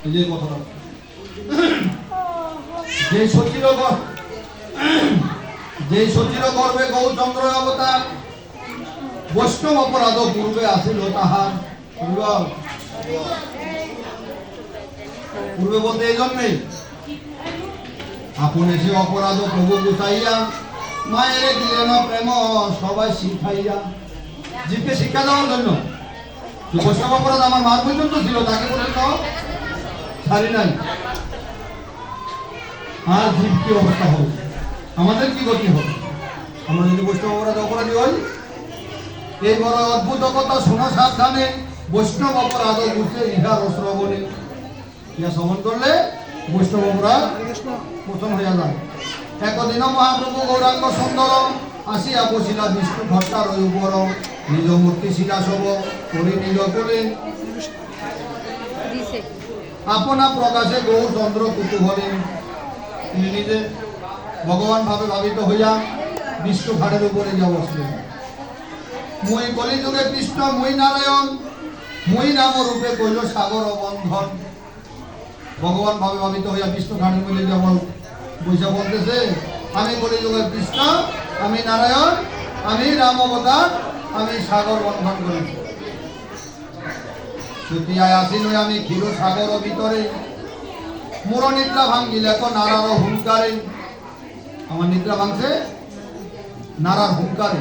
এই যে কথাটা যে সচির গর্ভে গৌচন্দ্র অবতার বৈষ্ণব অপরাধ পূর্বে আসিল তাহার পূর্বে বলতে এই জন্যই আপন এসে অপরাধ প্রভু গুছাইয়া মায়ের দিলেন প্রেম সবাই শিখাইয়া জীবকে শিক্ষা দেওয়ার জন্য বৈষ্ণব অপরাধ আমার মার পর্যন্ত ছিল তাকে পর্যন্ত ছাড়ি নাই আর জীব কি অবস্থা হবে আমাদের কি গতি হবে আমরা যদি বৈষ্ণব অপরাধী হই এই বড় অদ্ভুত কথা শোনা সাবধানে বৈষ্ণব অপরাধ বুঝে ইহার শ্রবণে ইহা শ্রবণ করলে বৈষ্ণব অপরাধ মোচন হইয়া যায় একদিন মহাপ্রভু গৌরাঙ্গ সুন্দর আসিয়া বসিলা বিষ্ণু ভট্টার উপর নিজ মূর্তি শিলাসব করি নিজ কোলে আপনা প্রকাশে গৌরচন্দ্র কুতুহলে তিনি নিজে ভগবান ভাবে ভাবিত হইয়া বিষ্ণু ঘাটের উপরে যা বসলেন মই কলিযুগে কৃষ্ণ মই নারায়ণ মই নাম রূপে কইল সাগর বন্ধন ভগবান ভাবে ভাবিত হইয়া বিষ্ণু ঘাটের মধ্যে যেমন বৈশা বলতেছে আমি কলিযুগের কৃষ্ণ আমি নারায়ণ আমি রাম অবতার আমি সাগর বন্ধন করেছি ছুটিয়ায় আসিল আমি ক্ষীর সাগর ভিতরে মোর নিদ্রা ভাঙ্গিলে নারার হুঙ্কারে আমার নিদ্রা ভাঙছে নারার হুঙ্কারে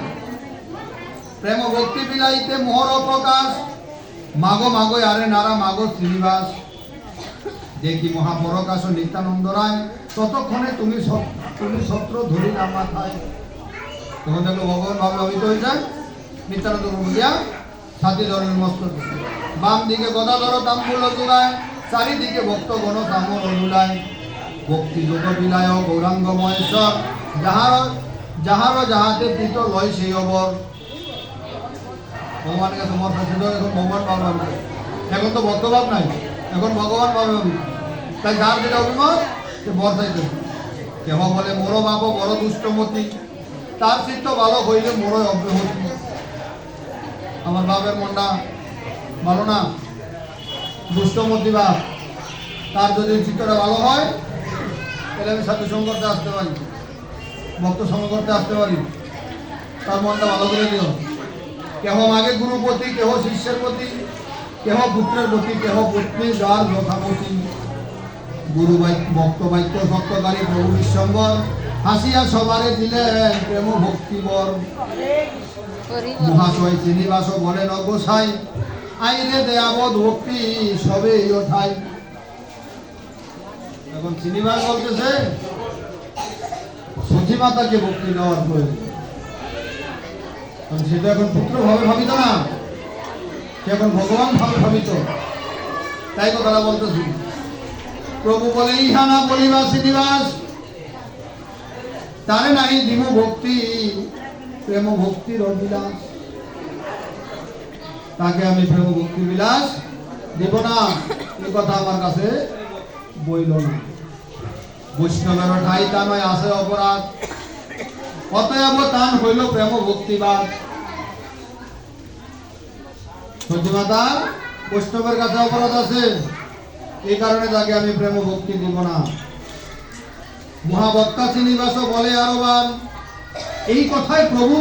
প্রেম ভক্তি বিলাইতে মোহর প্রকাশ মাগো মাগো আরে নারা মাগো শ্রীনিবাস দেখি মহাপরকাশ নিত্যানন্দ রায় ততক্ষণে তুমি ছত্র ধরি না মাথায় তখন দেখলো ভগবান ভাবে ভাবিত হয়ে যায় নিত্যানন্দ বলিয়া ছাতি ধরনের মস্তক বাম দিকে গদাধর তাম্বুল যোগায় চারিদিকে ভক্তগণ তামর অনুলায় ভক্তি যোগ বিলায় গৌরাঙ্গ মহেশ্বর যাহার যাহাতে প্রীত লয় সেই অবর ভগবানের কাছে মত আছে এখন ভগবান ভাবে ভাবিত এখন তো ভক্তভাব নাই এখন ভগবান ভাবে ভাবিত তাই যার যেটা অভিমত সে বর চাইতে কেহ বলে মোর বাপ বড় দুষ্টমতি তার চিত্ত ভালো হইলে মোরই অব্যাহতি আমার বাপের মনটা ভালো না দুষ্টমতি বাপ তার যদি চিত্তটা ভালো হয় তাহলে আমি সাধু সঙ্গ করতে আসতে পারি ভক্ত সঙ্গ করতে আসতে পারি তার মনটা ভালো করে দিও কেহ মাগে গুরুপতি কেহ শিষ্যের প্রতি কেহ পুত্রের প্রতি কেহ পত্নীর দ্বার যথাপতি গুরু ভক্ত বাক্য সত্যকারী প্রভু বিশ্বম্বর হাসিয়া সবারে দিলেন প্রেম ভক্তিবর মহাশয় শ্রীনিবাস বলেন অগোসাই আইরে দেয়াবদ ভক্তি সবেই ওঠাই এখন শ্রীনিবাস বলতেছে সতী মাতাকে ভক্তি দেওয়ার প্রয়োজন সেটা এখন পুত্র ভাবে ভাবিত না সে এখন ভগবান ভাবে ভাবিত তাই কথাটা বলতেছি প্রভু বলে ইহা না বলিবা শ্রীনিবাস তারে নাই দিব ভক্তি প্রেম ভক্তির অবিলাস তাকে আমি প্রেম ভক্তি বিলাস দেব না এই কথা আমার কাছে বইল না বৈষ্ণবের ঠাই তা নয় আছে অপরাধ অতএব তান হইল প্রেম ভক্তিবাদ সত্যমাতা বৈষ্ণবের কাছে অপরাধ আছে এই কারণে তাকে আমি প্রেম ভক্তি দিব না মহাবক্তা শ্রীনিবাস বলে আরোবার এই কথায় প্রভু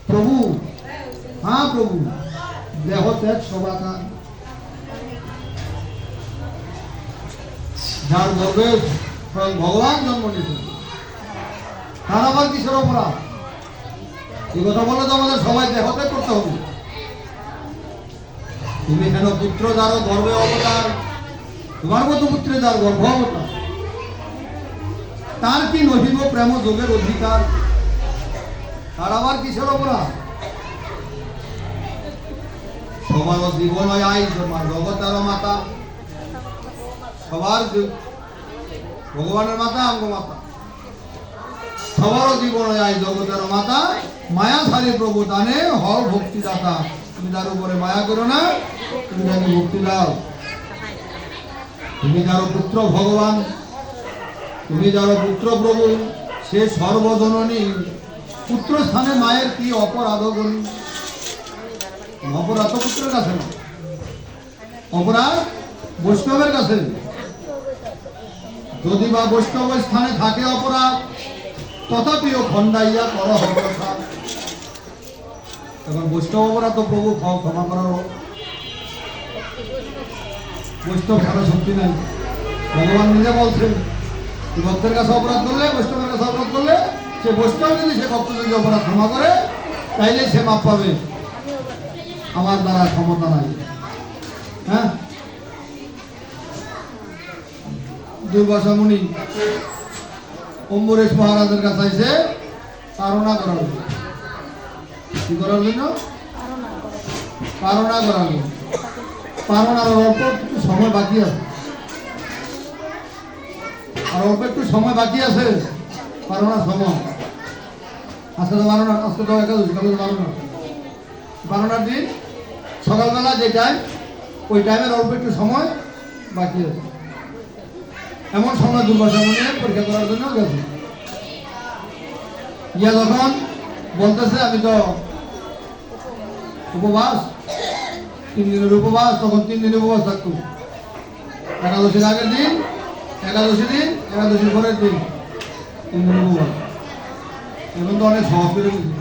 প্রভু হ্যাঁ প্রভু দেহ ত্যাগ সবাতা যার গর্বে ভগবান জন্ম নিয়েছেন তার আবার কিসের অপরাধ এই কথা বলে তো আমাদের সবাই দেহ ত্যাগ করতে হবে তুমি কেন পুত্র যারও গর্বে অবতার তোমার মতো পুত্রে যার গর্ভ অবতার তার কি নহিব প্রেম যোগের অধিকার তার আবার কিসের অপরাধ সবার জীবন আই তোমার জগতের মাতা সবার ভগবানের মাতা অঙ্গ মাতা সবার জীবন আই জগতের মাতা মায়া সারি প্রভু দানে হও ভক্তিদাতা তুমি তার উপরে মায়া করো না তুমি তাকে ভক্তি দাও তুমি যার পুত্র ভগবান তুমি যার পুত্র প্রভু সে সর্বজননী পুত্র স্থানে মায়ের কি অপরাধ করি অপরাধ পুত্রের কাছে না অপরাধ বৈষ্ণবের কাছে যদি বা বৈষ্ণব স্থানে থাকে অপরাধ, তথাপিও খণ্ডাইয়া কর হরসা। এখন বৈষ্ণব অপরাধ তো প্রভু ক্ষমা করার, বৈষ্ণব ছাড়া শক্তি নাই। ভগবান নিজে বলছেন ভক্তের কাছে অপরাধ করলে, বৈষ্ণবের কাছে অপরাধ করলে, সে বৈষ্ণব যদি সে ভক্ত যদি অপরাধ ক্ষমা করে তাইলে সে মাপ পাবে। আমার দ্বারা ক্ষমতা নাই। হ্যাঁ, দুর্বাসা মুনি অম্বরেশ মহারাজের কাছে এসে তাড়না করার জন্য, কি করার জন্য? তাড়না করার জন্য। তাড়নার অল্প একটু সময় বাকি আছে, আর অল্প একটু সময় বাকি আছে তাড়নার সময়। আজকে তো বারো না, আজকে তো একাদশী, কালকে তো বারোনার দিন সকালবেলা যে টাইম, ওই টাইমের অল্প একটু সময় বাকি আছে। এমন সময় দুর্বাসা মুনি পরীক্ষা করার জন্য গেছে। গিয়া যখন বলতেছে আমি তো উপবাস, 3 দিনের উপবাস, তখন 3 দিনের উপবাস থাকতো। একাদশীর আগের দিন, একাদশী দিন, একাদশীর পরের দিন 3 দিনের উপবাস। এখন তো অনেক সহজ করে দিচ্ছে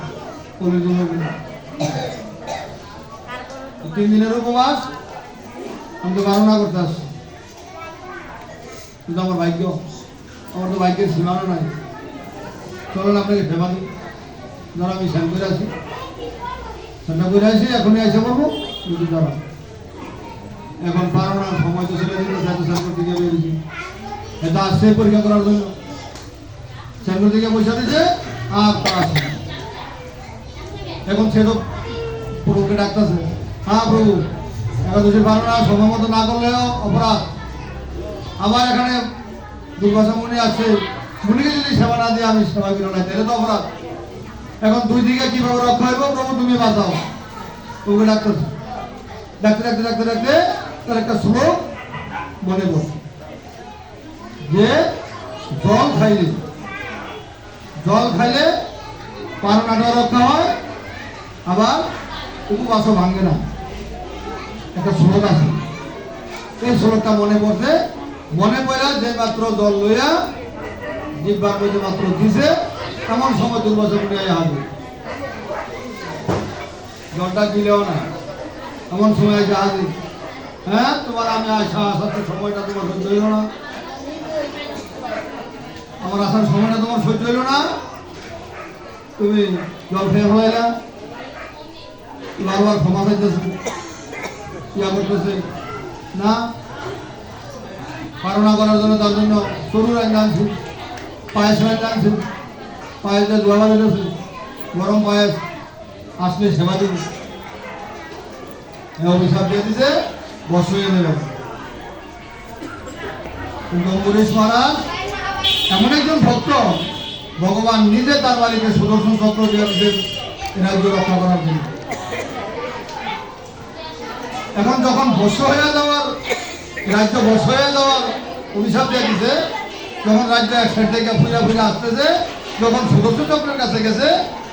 3 দিনের উপবাস আমি তো বারণা করতে আসছি, কিন্তু আমার ভাগ্য, আমার তো ভাগ্যের সীমানা নাই। চলেন আপনাকে সেবা দিই। ধরো আমি স্নান করে আসি, স্নানটা করে আসি, এখনই এসে পড়বো, কিন্তু দাঁড়া এখন পারো না, সময় তো চলে দিল, এত স্নান করতে গিয়ে বেরিয়েছি। এটা আসছে পরীক্ষা করার জন্য, স্নান করতে গিয়ে পয়সা দিচ্ছে, আর তা আসে না। এখন সে তো প্রভুকে ডাকতেছে, হ্যাঁ প্রভু একাদশীর পারো না, সময় মতো না করলেও অপরাধ। আবার এখানে দুর্বাসা মুনি আছে, মুনিকে যদি সেবা না দিয়ে আমি সেবা করি না, তাহলে তো অপরাধ। এখন 2 দিকে কিভাবে রক্ষা হইব? প্রভু তুমি বাঁচাও। প্রভুকে ডাকতেছে, ডাকতে ডাকতে ডাকতে ডাকতে তার একটা শ্লোক মনে পড়ে যে জল খাইলে পারনাটা রক্ষা হয়, আবার উপবাসও ভাঙে না। একটা শ্লোক আছে, এই শ্লোকটা মনে পড়ছে। মনে পড়া যে মাত্র জল লইয়া জিহ্বার মধ্যে মাত্র দিছে, এমন সময় দুর্বাসা মুনি হাজির। জলটা দিলেও না, এমন সময় এসে হাজির। হ্যাঁ, তোমার আমি আসার সময়টা তোমার সহ্য হইল না, আমার আসার সময়টা তোমার সহ্য হইল না, তুমি জল খেয়ে ফেলাইলা। বারবার ক্ষমা চাইতেছে, ইয়া করতেছে না, পারনা করার জন্য তার জন্য সরু রান্না আনছি, পায়েস রান্না আনছি, পায়েস দিয়ে দোয়া দিতেছে, গরম পায়েস আসলে সেবা দিন। অভিশাপ দিয়ে দিছে, বসিয়ে দেবে। কিন্তু অম্বরীশ মহারাজ এমন একজন ভক্ত, ভগবান নিজে তার বাড়িতে সুদর্শন চক্র দিয়েছেন রাজ্য রক্ষা করার জন্য। এখন যখন বর্ষ হয়ে যাওয়ার, রাজ্য বর্ষ হয়ে যাওয়ার অভিশাপ দিয়ে দিছে, যখন রাজ্য এক সাইড থেকে ফুলে আসতেছে, যখন সুদর্শন চক্রের কাছে গেছে,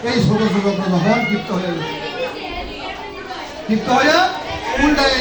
এই সুদর্শন চক্র যখন ক্ষিপ্ত হয়ে গেছে, ক্ষিপ্ত হয়ে উল্টাই